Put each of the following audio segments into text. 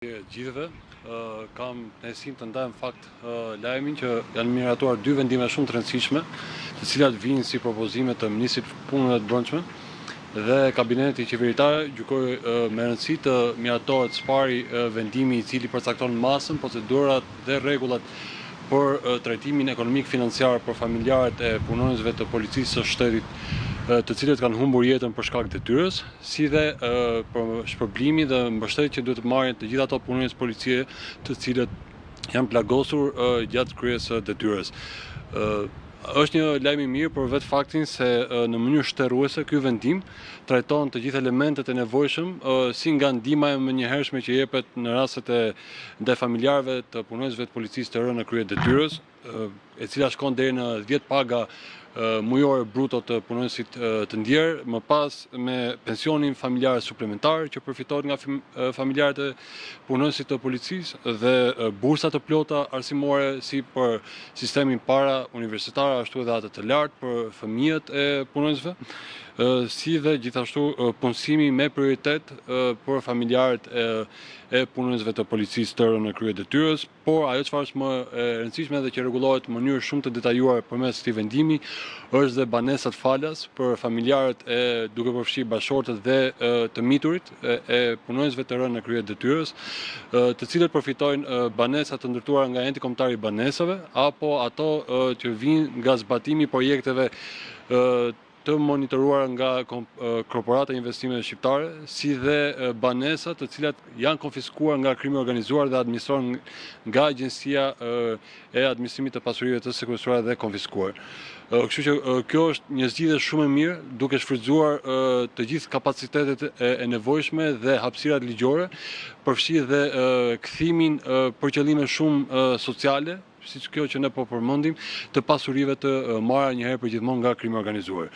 Gjithëve, kam nësim të ndaj në fakt lajmin që janë miratuar 2 vendime shumë të rëndësishme, të cilat vinë si propozime të Ministrit Punëve të Brendshme dhe Kabineti Qeveritar gjykoi me rëndësi të miratohet së pari vendimi i cili përcakton masën, procedurat dhe rregullat për trajtimin ekonomik financiar për familjarët e punonjësve të policisë së shtetit të cilët kanë humbur jetën për shkak të detyrës, si dhe për shpërblimi dhe mbështetjen që duhet të marrin të gjithë ato punonjës policie të cilët janë plagosur gjatë kryes së detyrës. Është një lajm i mirë për vetë faktin se në mënyrë shtërruese ky vendim trajton të gjithë elementet e nevojshëm si nga ndihma e menjëhershme që jepet në rastet e ndaj familjarëve të punonjësve të policisë të rënë në krye detyrës, e cila shkon deri në 10 paga mujore bruto të punonjësit të ndjerë, më pas me pensionin familjar suplementar që përfitohet nga familjarët e punonjësit të policisë dhe bursa të plota arsimore si për sistemin para universitar, ashtu edhe atë të lartë për fëmijët e punonjësve, si dhe gjithashtu punësimi me prioritet për familjarët e punonjësve të policisë të rënë në krye detyrës, por ajo çfarë është më e rëndësishme dhe që rregullohet në mënyrë shumë të detajuar përmes këtij vendimi është dhe banesat falas për familjarët duke përfshirë bashkëshortët dhe të miturit e punonjësve të rënë në krye detyrës, të cilët përfitojnë banesa të ndërtuara nga enti kombëtar i banesave apo ato që vijnë nga zbatimi i projekteve të monitoruar nga korporata investimeve shqiptare, si dhe banesa të cilat janë konfiskuar nga krimi organizuar dhe administrohen nga Agjencia e Administrimit të Pasurive të Sekuestruara dhe konfiskuar. Kështu që kjo është një zgjidhje shumë e mirë, duke shfrytzuar të gjithë kapacitetet e nevojshme dhe hapësirat ligjore, përfshi dhe kthimin për qëllime shumë sociale, siç kjo që ne po përmendim, të pasurive të marra një herë për gjithmonë nga krimi organizuar.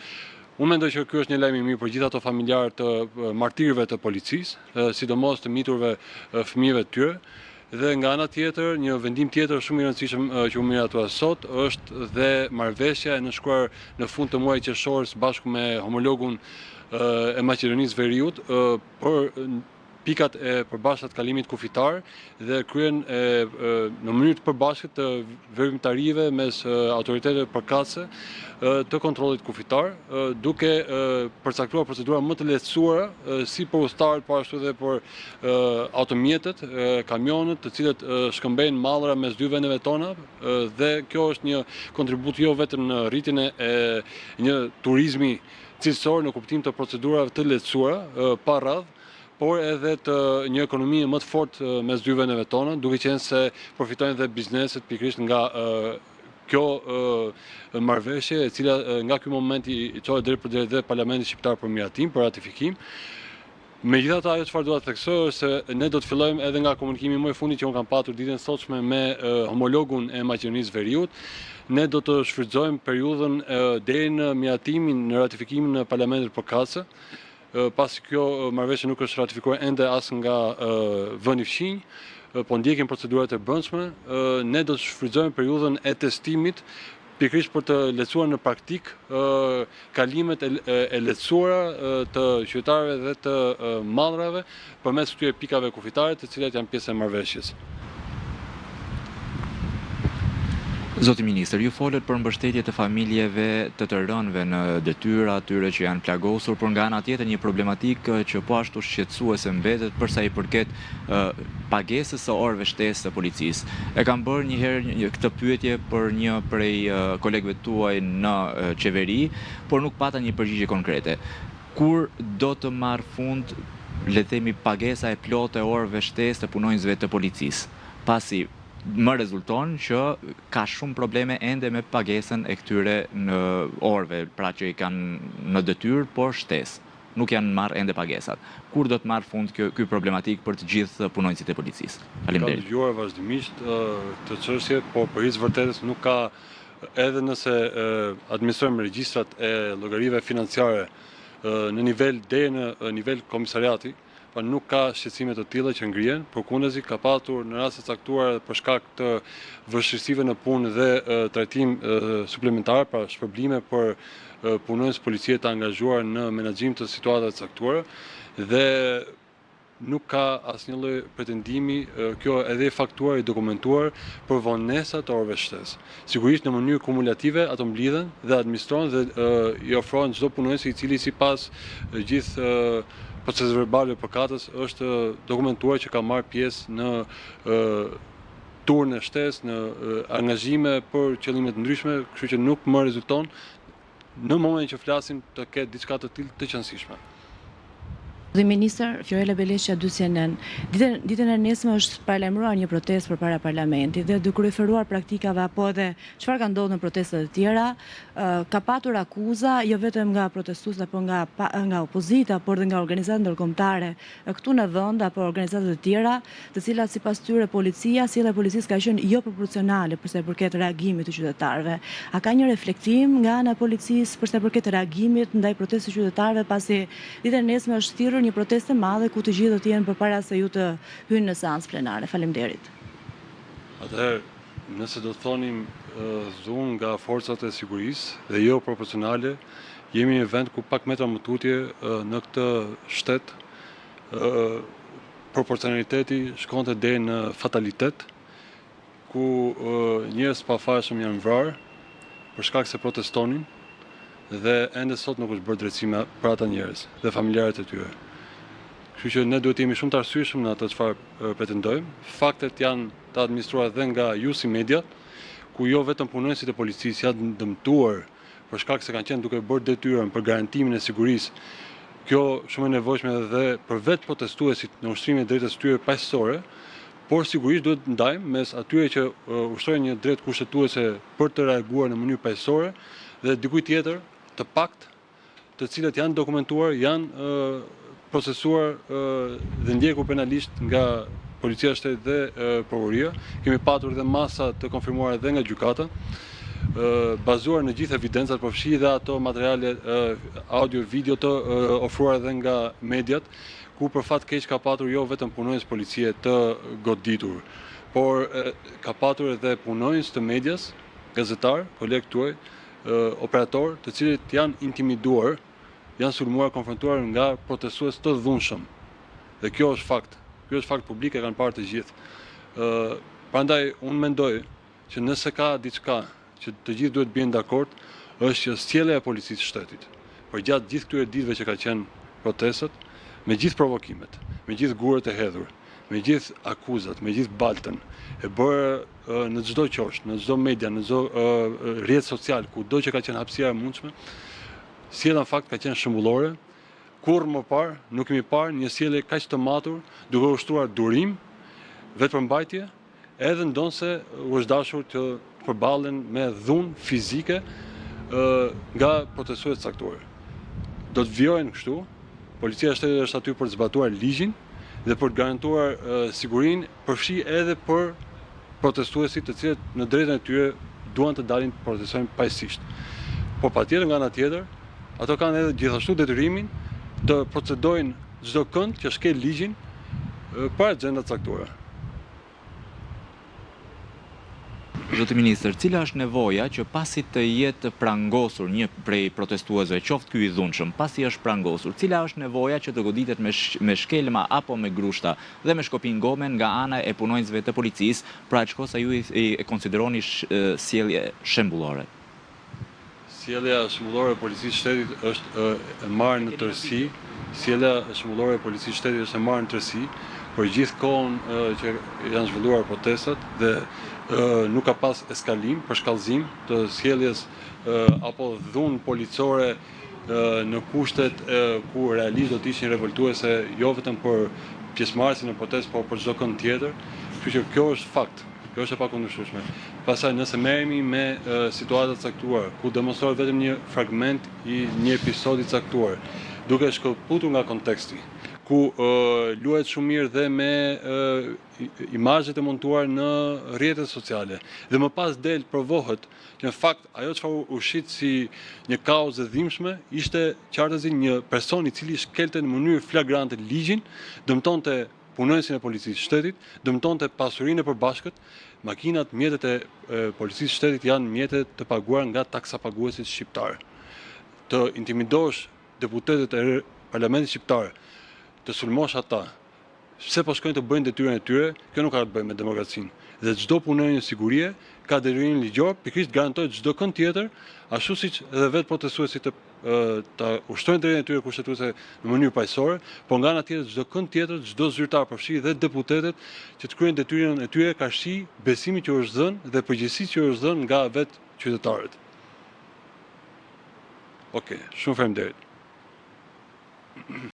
Unë mendoj që ky është një lajm i mirë për gjithë ato familjarë të martirëve të policisë, sidomos të miturve fëmijëve të tyre. Dhe nga ana tjetër, një vendim tjetër shumë i rëndësishëm që u miratua sot është dhe marrëveshja e nënshkruar në fund të muajit qershor së bashku me homologun e Maqedonisë Veriut për pikat e përbashkët kalimit kufitar dhe kryen në mënyrë të përbashkët të veprimtarive mes autoriteteve përkatëse të kontrollit kufitar, duke përcaktuar procedura më të lehtësuara si për udhëtarët, po ashtu dhe për automjetet, kamionët, të cilët shkëmbejnë mallra mes dy vendeve tona, dhe kjo është një kontribut jo vetëm në rritjen e një turizmi cilësor në kuptim të procedurave të lehtësuara pa radhë, por edhe të një ekonomie më të fortë mes dy vendeve tona, duke qenë se përfitojnë dhe bizneset pikërisht nga kjo marrëveshje, e cila nga ky moment i çohet deri dhe Parlamenti Shqiptar për miratim, për ratifikim. Megjithatë, ajo çfarë dua të theksoj është se ne do të fillojmë edhe nga komunikimi më i fundit që unë kam patur ditën e sotshme me homologun e Maqedonisë Veriut. Ne do të shfrytëzojmë periudhën deri në miratimin, në ratifikimin në Parlamentin përkatëse, pasi kjo marrëveshje nuk është ratifikuar ende as nga vendi fqinj, po ndjekin procedurat e brendshme, ne do të shfrytëzojmë periudhën e testimit pikërisht për të lehtësuar në praktik kalimet e lehtësuara të qytetarëve dhe të mallrave përmes këtyre pikave kufitare, të cilat janë pjesë e marrëveshjes. Zoti Ministër, ju folët për mbështetje të familjeve të rënëve në detyra, atyre që janë plagosur, por nga ana tjetër një problematikë që po ashtu shqetësuese mbetet për sa i përket pagesës së orëve shtesë të policisë. E kam bërë një herë këtë pyetje për një prej kolegëve tuaj në qeveri, por nuk pata një përgjigje konkrete. Kur do të marrë fund, le të themi, pagesa e plotë e orëve shtesë të punonjësve të policisë, pasi më rezulton që ka shumë probleme ende me pagesën e këtyre në orëve, pra që i kanë në detyrë, por shtesë. Nuk janë marrë ende pagesat. Kur do të marrë fund ky problematik për të gjithë punonjësit e policisë? Faleminderit. Ka dëgjuar vazhdimisht të çështje, por për hiç vërtetës nuk ka, edhe nëse administrojmë regjistrat e llogarive financiare në nivel deri në nivel komisariati, pa nuk ka shqetësime të tilla që ngrihen, përkundazi ka patur në raste caktuara për shkak të vështirësive në punë dhe trajtim suplementar, pra shpërblime për punonjës policie të angazhuar në menaxhim të situatave të caktuara, dhe nuk ka asnjë lloj pretendimi, kjo edhe faktuar i dokumentuar për vonesa të orëve shtesë. Sigurisht në mënyrë kumulative ato mblidhen dhe administrohen dhe i ofrohen çdo punonjës i cili sipas gjithë procesit verbal të përkatës është dokumentuar që ka marrë pjesë në turne shtesë, në angazhime për qëllime të ndryshme, kështu që nuk më rezulton në momentin që flasim të ketë diçka të tillë të qëndrueshme. Zoti Ministër, Fiorella Beleqia 2 CNN. Ditën e nesme është paralajmëruar një protestë përpara parlamentit dhe duke referuar praktikave apo edhe çfarë ka ndodhur në protestat e tjera, ka patur akuza jo vetëm nga protestuesit apo nga opozita, por edhe nga organizata ndërkombëtare këtu në vend apo organizata të tjera, të cilat sipas tyre policia, sjellja e policisë ka qenë jo proporcionale për sa i përket reagimit të qytetarëve. A ka një reflektim nga ana e policisë për sa i përket reagimit ndaj protestës së qytetarëve pasi ditën e nesme është thirrur një protestë e madhe ku të gjithë do të jenë përpara se ju të hynë në seancë plenare. Faleminderit. Atëherë, nëse do të thonim dhunë nga forcat e sigurisë dhe jo proporcionale, jemi në vend ku pak metra më tutje në këtë shtet proporcionaliteti shkonte deri në fatalitet, ku njerëz pa fashëm janë vrarë për shkak se protestonin dhe ende sot nuk është bërë drejtësime për ata njerëz dhe familjarët e tyre. Kështu që ne duhet të jemi shumë të arsyeshëm në atë çfarë pretendojmë. Faktet janë të administruar edhe nga ju si media, ku jo vetëm punonësit e policisë janë dëmtuar për shkak se kanë qenë duke bërë detyrën për garantimin e sigurisë. Kjo shumë e nevojshme edhe për vetë protestuesit në ushtrimin e drejtës tyre paqësore, por sigurisht duhet ndajmë mes atyre që ushtrojnë një drejtë kushtetuese për të reaguar në mënyrë paqësore dhe dikujt tjetër të pakt, të cilët janë dokumentuar, janë procesuar dhe ndjekur penalisht nga policia e shtetit dhe prokuroria. Kemi patur edhe masa të konfirmuara edhe nga gjykata, bazuar në gjithë evidencat, përfshi dhe ato materiale audio, video të ofruar edhe nga mediat, ku për fat keq ka patur jo vetëm punonjës policie të goditur, por ka patur edhe punonjës të medias, gazetar, kolegë tuaj, operator, të cilët janë intimiduar, janë sulmuar, konfrontuar nga protestues të dhunshëm. Dhe kjo është fakt. Kjo është fakt publik, e kanë parë të gjithë. Prandaj unë mendoj që nëse ka diçka që të gjithë duhet bien dakord, është që sjellja e policisë së shtetit përgjatë gjithë këtyre ditëve që ka qenë protestat, me gjithë provokimet, me gjithë gurët e hedhur, me gjithë akuzat, me gjithë baltën, e bërë në çdo qosht, në çdo media, në çdo rrjet social, kudo që ka qenë hapësira e mundshme, sjellja në fakt ka qenë shembullore. Kurrë më parë nuk kemi parë një sjellje kaq të matur, duke ushtruar durim, vetëpërmbajtje, edhe ndonse u është dashur të përballen me dhunë fizike nga protestues të caktuar. Do të vijojnë kështu, policia e shtetit është aty për të zbatuar ligjin dhe për të garantuar sigurinë, përfshi edhe për protestuesit të cilët në drejtën e tyre duan të dalin të protestojnë paqësisht. Por patjetër nga ana tjetër, ato kanë edhe gjithashtu detyrimin të procedojnë çdo kënd që shkel ligjin për agjenda të caktuara. Zoti Ministër, cila është nevoja që pasi të jetë prangosur një prej protestuesve, qoftë ky i dhunshëm, pasi është prangosur, cila është nevoja që të goditet me shkelma apo me grushta dhe me shkopin gomen nga ana e punonjësve të policisë, pra çka sa ju i konsideroni sjellje shembullore? Sjellja shembullore e policisë shtetit është e marrë në tërësi. Sjellja shembullore e policisë shtetit është e marrë në tërësi për gjithë kohën që janë zhvilluar protestat dhe nuk ka pas eskalim për shkallëzim të sjelljes apo dhunë policore në kushtet ku realisht do të ishin revoltuese jo vetëm për pjesëmarrësin në protestë, por për çdo kënd tjetër. Kështu që kjo është fakt. Kjo është e pakundërshtueshme. Pastaj nëse merremi me situata të caktuar, ku demonstrohet vetëm një fragment i një episodi të caktuar, duke shkëputur nga konteksti, ku luhet shumë mirë dhe me imazhet e montuar në rrjetet sociale, dhe më pas provohet që në fakt ajo çfarë u shit si një kauzë e dhimbshme ishte qartësi një person i cili shkelte në mënyrë flagrante ligjin, dëmtonte punonjësin e policisë së shtetit, dëmtonte pasurinë e përbashkët. Makinat, mjetet e policisë së shtetit janë mjetet të paguar nga taksapaguesit shqiptar. Të intimidosh deputetët e parlamentit shqiptar, të sulmosh ata, pse po shkojnë të bëjnë detyrën e tyre, kjo nuk ka të bëjë me demokracinë. Dhe çdo punonjë sigurie ka detyrimin ligjor, pikërisht garantohet çdo kënd tjetër, ashtu siç edhe vetë protestuesit ta ushtrojnë drejtën e tyre kushtetuese në mënyrë paqësore, po nga ana tjetër çdo kënd tjetër, çdo zyrtar përfshi dhe deputetët që të kryejnë detyrën e tyre ka shi besimin që është dhënë dhe përgjegjësitë që është dhënë nga vetë qytetarët. Okej, shumë faleminderit.